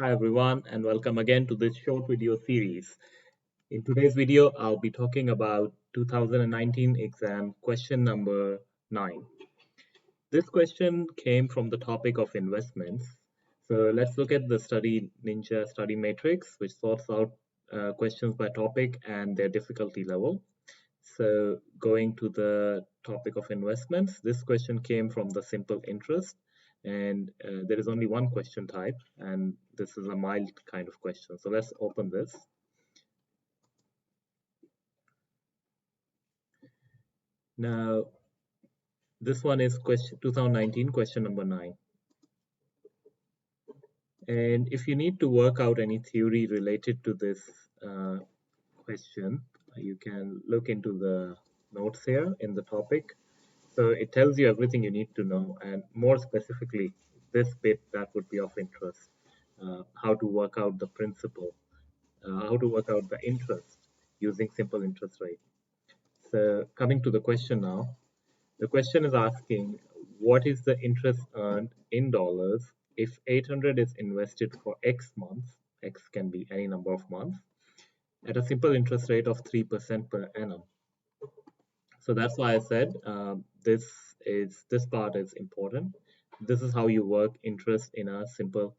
Hi everyone and welcome again to this short video series. In today's video, I'll be talking about 2019 exam question number 9. This question came from the topic of investments. So let's look at the StudyNinja study matrix, which sorts out questions by topic and their difficulty level. So going to the topic of investments, this question came from the simple interest and there is only one question type and this is a mild kind of question. So let's open this. Now, this one is question 2019 question number 9. And if you need to work out any theory related to this question, you can look into the notes here in the topic. So it tells you everything you need to know, and more specifically, this bit that would be of interest, how to work out the principal, how to work out the interest using simple interest rate. So coming to the question now, the question is asking, what is the interest earned in dollars if 800 is invested for X months, X can be any number of months, at a simple interest rate of 3% per annum. So that's why I said this part is important. This is how you work interest in a simple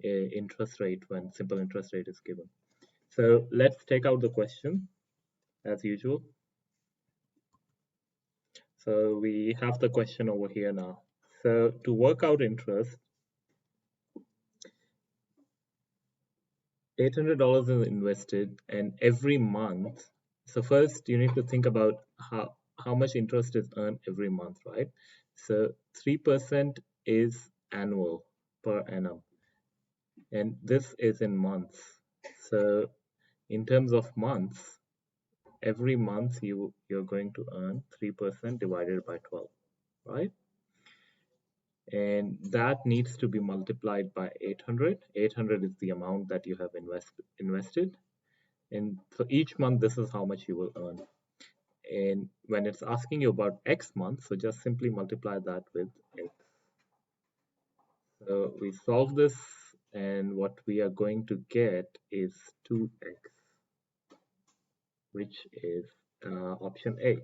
interest rate when simple interest rate is given. So let's take out the question as usual. So we have the question over here now. So to work out interest, $800 is invested, and every month. So first you need to think about how much interest is earned every month, right? So 3% is annual per annum, and this is in months. So in terms of months, every month you're going to earn 3% divided by 12, right? And that needs to be multiplied by 800. 800 is the amount that you have invested, and so each month this is how much you will earn. And when it's asking you about X month, so just simply multiply that with X. So we solve this, and what we are going to get is 2X, which is option A.